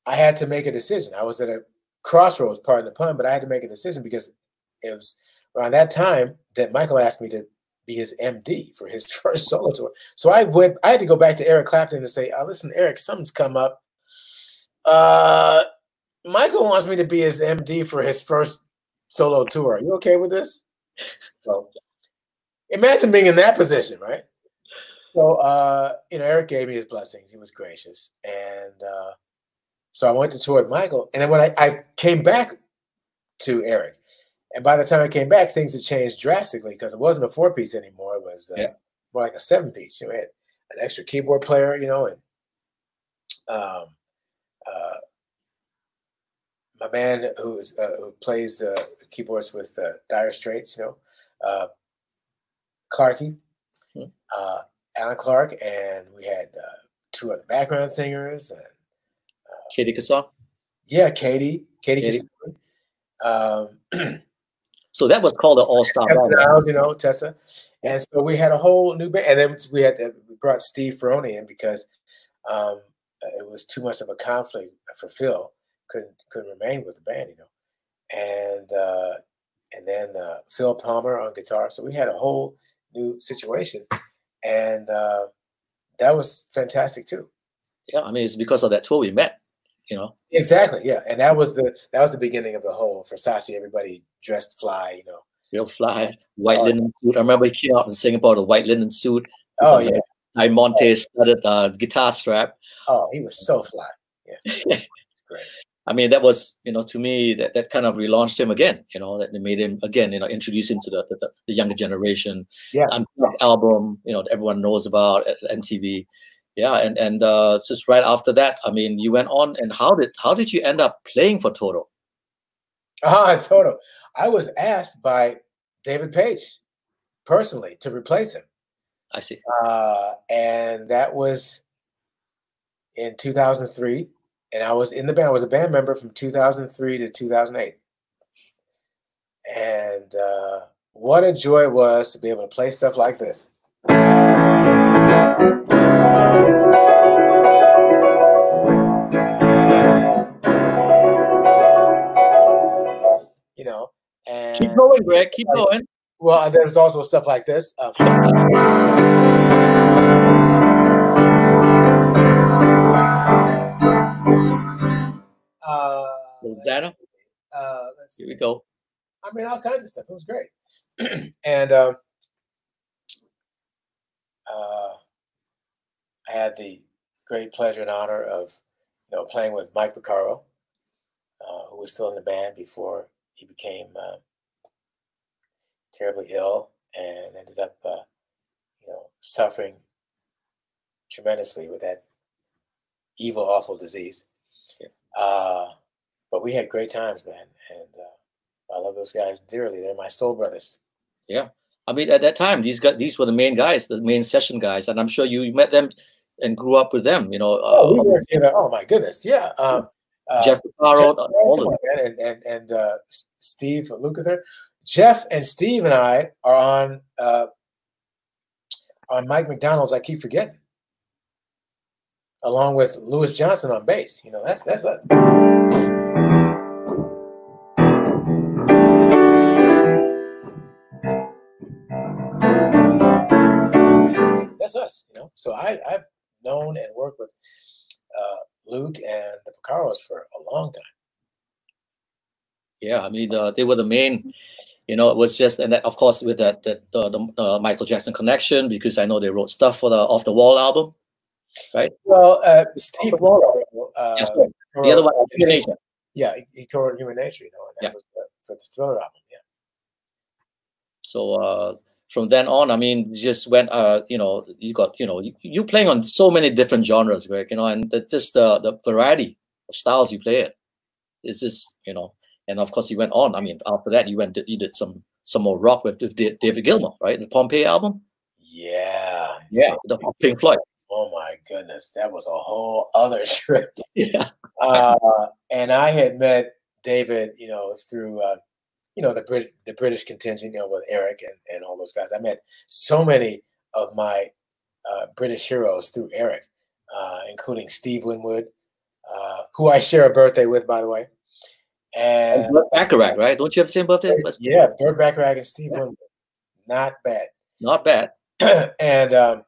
I had to make a decision. I was at a crossroads, pardon the pun, but I had to make a decision because it was around that time that Michael asked me to be his MD for his first solo tour. So I had to go back to Eric Clapton and say, listen, Eric, something's come up. Michael wants me to be his MD for his first solo tour. Are you okay with this? So imagine being in that position, right? So, you know, Eric gave me his blessings. He was gracious. And so I went to tour with Michael. And then when I came back to Eric, and by the time I came back, things had changed drastically because it wasn't a 4-piece anymore. It was more like a 7-piece. You know, we had an extra keyboard player, you know, and my man who plays keyboards with Dire Straits, you know, Clarky, Alan Clark, and we had 2 other background singers and Katie Kassaw. Yeah, Katie. So that was called an all-star band, you know, Tessa. And so we had a whole new band, and then we brought Steve Ferroni in because it was too much of a conflict for Phil. Couldn't remain with the band, you know. And then Phil Palmer on guitar. So we had a whole new situation, and that was fantastic too. Yeah, I mean, it's because of that tour we met, you know. Exactly, yeah, and that was the beginning of the whole Versace. Everybody dressed fly, you know. Real fly, white linen suit. I remember he came out in Singapore, the white linen suit. Oh yeah, Diamante studded guitar strap. Oh, he was so fly. Yeah, it's great. I mean, that was, you know, to me, that kind of relaunched him again, you know, that made him, again, you know, introduce him to the younger generation. Yeah. Album, you know, that everyone knows about at MTV. Yeah. And just right after that, I mean, you went on, and how did you end up playing for Toto? Toto. I was asked by David Page personally to replace him. I see. And that was in 2003. And I was in the band. I was a band member from 2003 to 2008. And what a joy it was to be able to play stuff like this. You know, and keep going, Greg. Keep going. Well, there was also stuff like this. Rosanna. Let's see. Here we go. I mean, all kinds of stuff. It was great. And I had the great pleasure and honor of, you know, playing with Mike Porcaro, who was still in the band before he became terribly ill and ended up, you know, suffering tremendously with that evil, awful disease. Yeah. But we had great times, man, and I love those guys dearly. They're my soul brothers. Yeah, I mean, at that time, these were the main guys, the main session guys, and I'm sure you met them and grew up with them. You know. We were, you know, oh my goodness, yeah. Jeff Porcaro, all of them, and Steve Lukather. Jeff and Steve and I are on Mike McDonald's I Keep Forgetting, along with Louis Johnson on bass. You know, that's a that's us, you know. So I've known and worked with Luke and the Porcaros for a long time. Yeah, I mean, they were the main. You know, it was just, and that, of course, with the Michael Jackson connection, because I know they wrote stuff for the Off the Wall album, right? Well, Steve Waller. The other one, Phillinganes. Yeah, he co-wrote Human Nature, you know, and that was for the Thriller album. Yeah. So from then on, I mean, you just went, you know, you got, you know, you playing on so many different genres, Greg, you know, and just the variety of styles you play it. It's just, you know, and of course you went on. I mean, after that, you did some more rock with David Gilmour, right? The Pompeii album. Yeah. Yeah, the Pink Floyd. Oh my goodness, that was a whole other trip. Yeah. And I had met David, you know, through you know, the British contingent, you know, with Eric and all those guys. I met so many of my British heroes through Eric, including Steve Winwood, who I share a birthday with, by the way. And Burt Bacharach, right? Don't you have the same birthday? Yeah, Burt Bacharach and Steve Winwood. Not bad. Not bad. And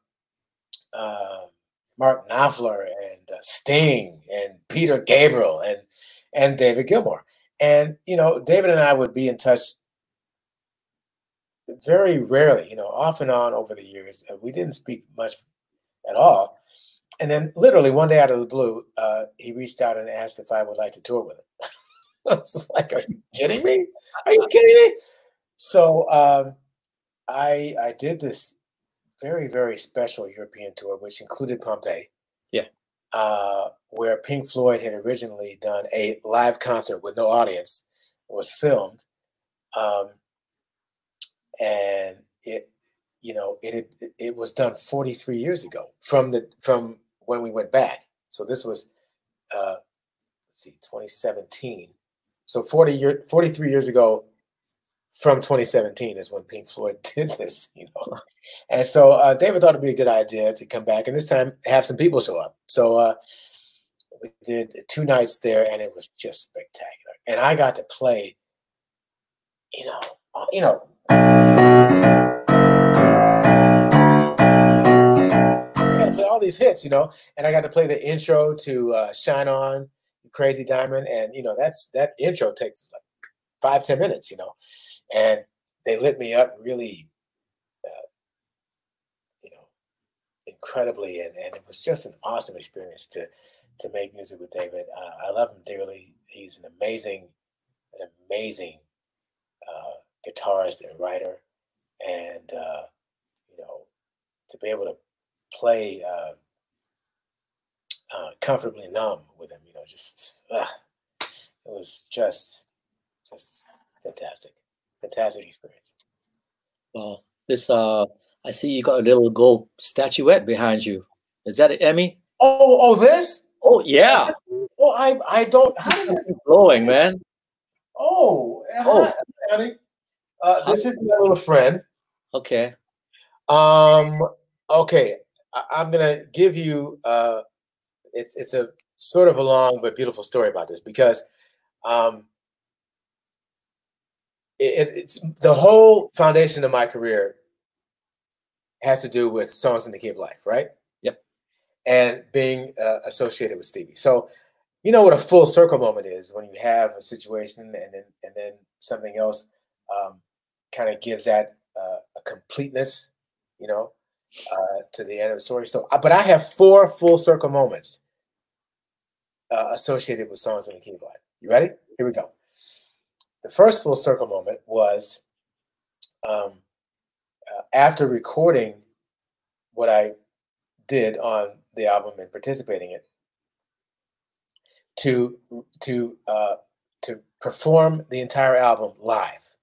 Mark Knopfler and Sting and Peter Gabriel and David Gilmour. And, you know, David and I would be in touch very rarely, you know, off and on over the years. We didn't speak much at all. And then literally one day out of the blue, he reached out and asked if I would like to tour with him. I was like, are you kidding me? Are you kidding me? So I did this very, very special European tour, which included Pompeii. Yeah. Where Pink Floyd had originally done a live concert with no audience. It was filmed. And it, you know, it was done 43 years ago from when we went back. So this was, let's see, 2017. So 43 years ago from 2017 is when Pink Floyd did this, you know. And so David thought it'd be a good idea to come back and this time have some people show up. So we did 2 nights there and it was just spectacular. And I got to play, you know, I got to play all these hits, you know, and I got to play the intro to Shine On, Crazy Diamond. And, you know, that intro takes like 5-10 minutes, you know, and they lit me up really, you know, incredibly. And it was just an awesome experience to make music with David. I love him dearly. He's an amazing guitarist and writer. And, you know, to be able to play Comfortably Numb with him, you know, just, it was just fantastic. Fantastic experience. Well, this, I see you got a little gold statuette behind you. Is that an Emmy? Oh, this? Oh, yeah. Oh, I don't. How did it blowing, man? Oh, honey. This is my little friend. Okay. Okay. I'm gonna give you. It's a sort of a long but beautiful story about this because, it's the whole foundation of my career has to do with Songs in the Key of Life, right? Yep. And being associated with Stevie. So, you know what a full circle moment is when you have a situation and then something else kind of gives that a completeness, you know, to the end of the story. So, but I have 4 full circle moments associated with Songs in the Key of Life. You ready? Here we go. The first full circle moment was after recording what I did on the album and participating in it, to perform the entire album live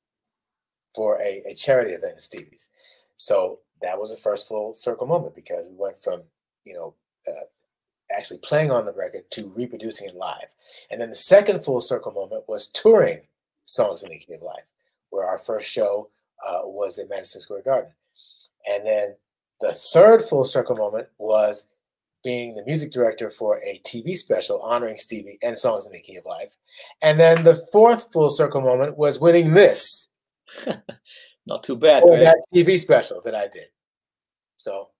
for a charity event at Stevie's. So that was the first full circle moment because we went from, you know, actually playing on the record to reproducing it live. And then the second full circle moment was touring Songs in the Key of Life, where our first show was at Madison Square Garden. And then the third full circle moment was being the music director for a TV special honoring Stevie and Songs in the Key of Life. And then the fourth full circle moment was winning this. Not too bad, for right? that TV special that I did. So,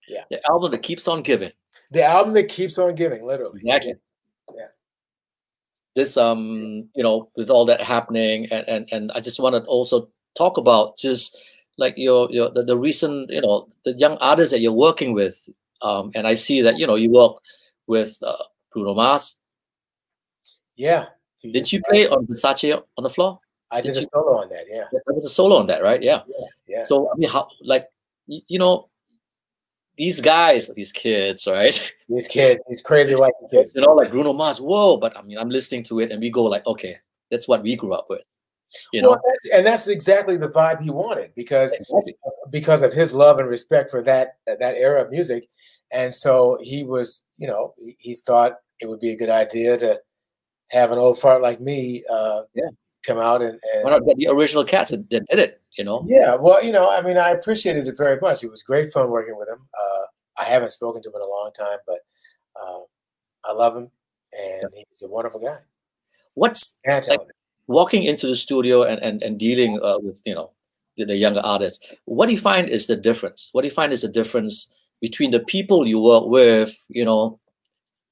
yeah. The album that keeps on giving. The album that keeps on giving, literally. Exactly. Yeah. This, you know, with all that happening, and I just want to also talk about just like the recent, you know, the young artists that you're working with. And I see that, you know, you work with Bruno Mars. Yeah, Did you play on Versace on the floor? I did a solo on that. Yeah, there was a solo on that, right? Yeah. Yeah. So I mean, how like you know these guys, these kids, right? These kids, these crazy white kids. You know, like Bruno Mars. Whoa! But I mean, I'm listening to it, and we go like, okay, that's what we grew up with. You know, that's exactly the vibe he wanted because of his love and respect for that era of music, and so he was, you know, he thought it would be a good idea to have an old fart like me, come out and why not get the original cats that did it? You know. Yeah, well, you know, I mean, I appreciated it very much. It was great fun working with him. I haven't spoken to him in a long time, but I love him, and he's a wonderful guy. What's like walking into the studio and dealing with, you know, the younger artists? What do you find is the difference? What do you find is the difference between the people you work with, you know,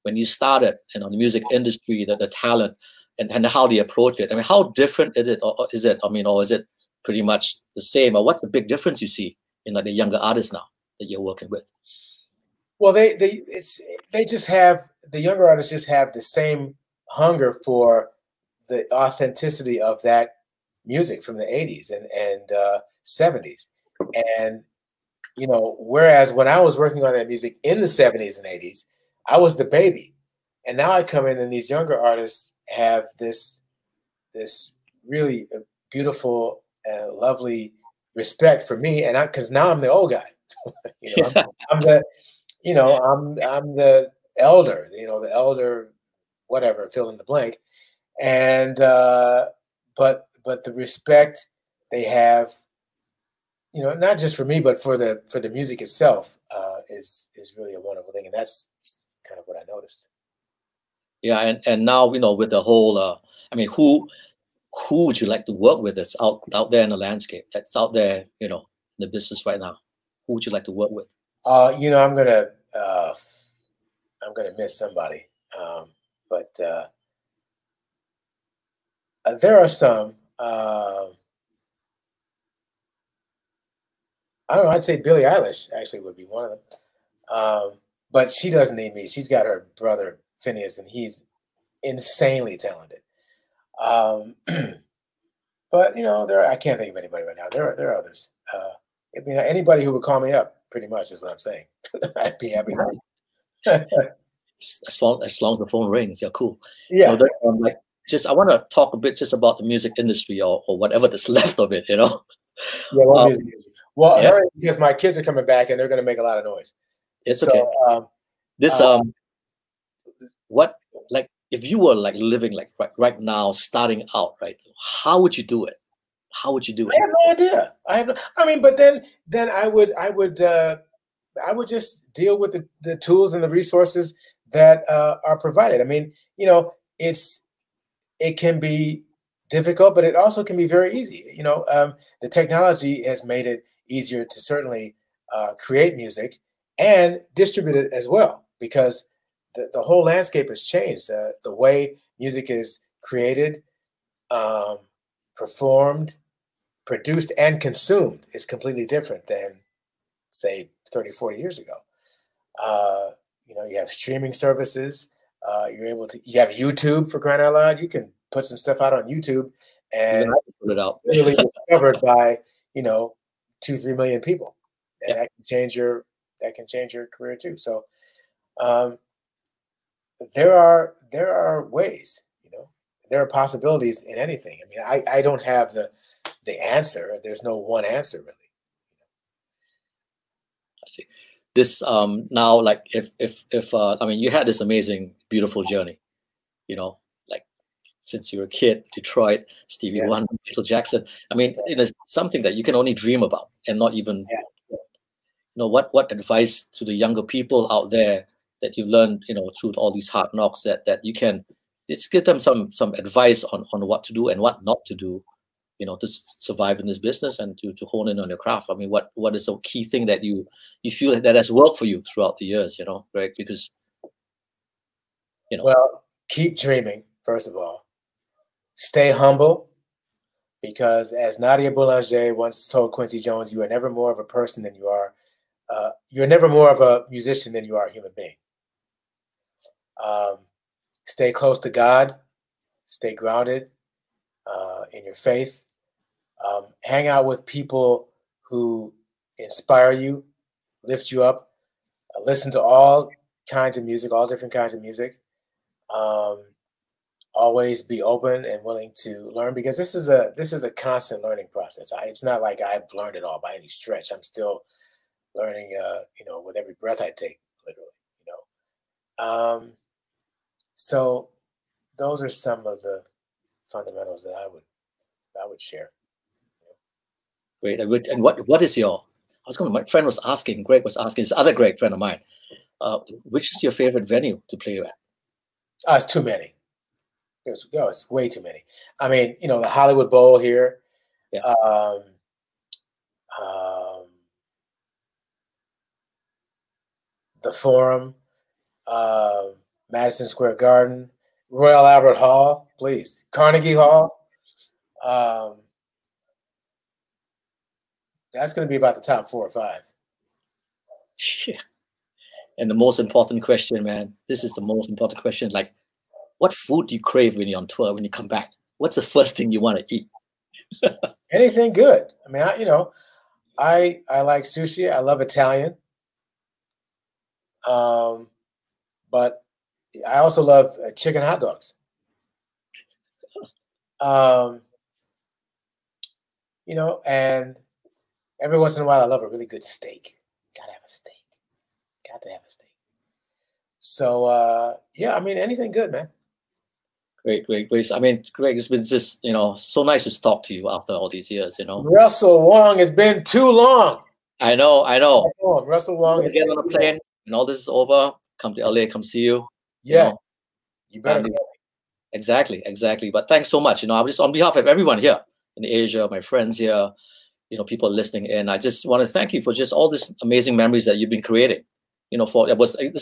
when you started, you know, the music industry, the talent, and how they approach it? I mean, how different is it, or is it? I mean, or is it pretty much the same? Or what's the big difference you see in like the younger artists now that you're working with? Well, they just have, the younger artists just have the same hunger for the authenticity of that music from the 80s and 70s. And, you know, whereas when I was working on that music in the 70s and 80s, I was the baby. And now I come in and these younger artists have this really beautiful and lovely respect for me. And because now I'm the old guy, you know, I'm the, you know, I'm the elder, you know, the elder, whatever, fill in the blank. And but the respect they have, you know, not just for me, but for the music itself, is really a wonderful thing, and that's kind of what I noticed. Yeah, and now, you know, with the whole, I mean, who would you like to work with that's out there in the landscape, that's out there, you know, in the business right now? Who would you like to work with? You know, I'm gonna miss somebody, but there are some. I don't know. I'd say Billie Eilish actually would be one of them, but she doesn't need me. She's got her brother Phineas, and he's insanely talented. But you know, I can't think of anybody right now. There are others. I mean, anybody who would call me up, pretty much, is what I'm saying. I'd be happy. As long as the phone rings, you're cool. Yeah. You know, like, just I want to talk a bit just about the music industry or whatever that's left of it. You know. Yeah. Well, music industry. Well, hurry, because my kids are coming back and they're going to make a lot of noise. It's okay. What, like, if you were like living like right now, starting out, right? How would you do it? How would you do it? I have no idea. I mean, but then I would just deal with the tools and the resources that are provided. I mean, you know, it can be difficult, but it also can be very easy. You know, the technology has made it easier to certainly create music and distribute it as well, because the whole landscape has changed. The way music is created, performed, produced, and consumed is completely different than, say, 30, 40 years ago. You know, you have streaming services. You have YouTube, for crying out loud. You can put some stuff out on YouTube and put it out. Really discovered by, you know, 2-3 million people, and that can change your career too. So there are ways, you know, there are possibilities in anything. I mean, I don't have the answer. There's no one answer, really. I see. This now, like, if I mean, you had this amazing, beautiful journey, you know, like since you were a kid, Detroit, Stevie Wonder, Michael Jackson. I mean, it is something that you can only dream about, and not even, you know, what advice to the younger people out there that you've learned, you know, through all these hard knocks, that you can just give them some advice on what to do and what not to do, you know, to survive in this business and to hone in on your craft. I mean, what is the key thing that you feel that has worked for you throughout the years, you know, right? Because, you know. Well, keep dreaming, first of all. Stay humble, because as Nadia Boulanger once told Quincy Jones, you are never more of a person than you are. You're never more of a musician than you are a human being. Stay close to God. stay grounded in your faith. Hang out with people who inspire you, lift you up. Listen to all kinds of music, all different kinds of music. Always be open and willing to learn, because this is a constant learning process. It's not like I've learned it all by any stretch. I'm still learning, with every breath I take, literally. So those are some of the fundamentals that I would share. Great. And what is your? My friend was asking. Greg was asking. This other Greg friend of mine. Which is your favorite venue to play at? It's too many. It's way too many. I mean, the Hollywood Bowl here. Yeah. The Forum, Madison Square Garden, Royal Albert Hall, please, Carnegie Hall. That's going to be about the top 4 or 5. Yeah. And the most important question, man, this is the most important question. Like, what food do you crave when you're on tour, when you come back? What's the first thing you want to eat? Anything good. I mean, I like sushi. I love Italian. But I also love chicken hot dogs. And every once in a while I love a really good steak. Gotta have a steak. Got to have a steak. So yeah, I mean, anything good, man. Great. I mean, Greg, it's been just, so nice to talk to you after all these years, Russel Wong, it's been too long. I know. Russel Wong. Get on a plane and all this is over. Come to LA, come see you. Yeah. You better. Exactly. But thanks so much. I was just on behalf of everyone here in Asia, my friends here, people listening in. I just want to thank you for just all these amazing memories that you've been creating. It's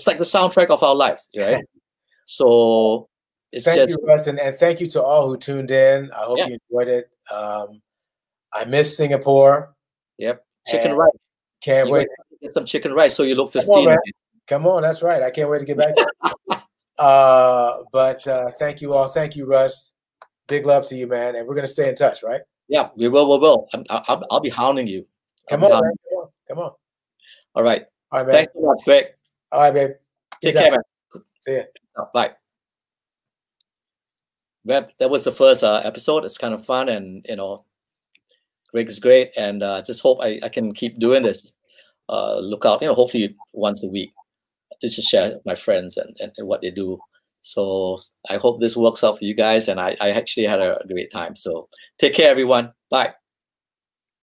like the soundtrack of our lives, right? So thank you, Russ, and thank you to all who tuned in. I hope you enjoyed it. I miss Singapore. Yep. Chicken rice. Can't wait to get some chicken rice so you look 15. Come on, that's right. I can't wait to get back there. But thank you all. Thank you, Russ. Big love to you, man. And we're gonna stay in touch, right? Yeah, we will. I'll be hounding you. Come on, man. Come on. All right. All right, man. Thanks so much, Greg. All right, babe. Take care, man. See ya. Bye. Well, that was the first episode. It's kind of fun, and Greg is great, and just hope I can keep doing this. Look out, hopefully once a week, just to share my friends and what they do. So I hope this works out for you guys, and I actually had a great time. So take care, everyone. Bye.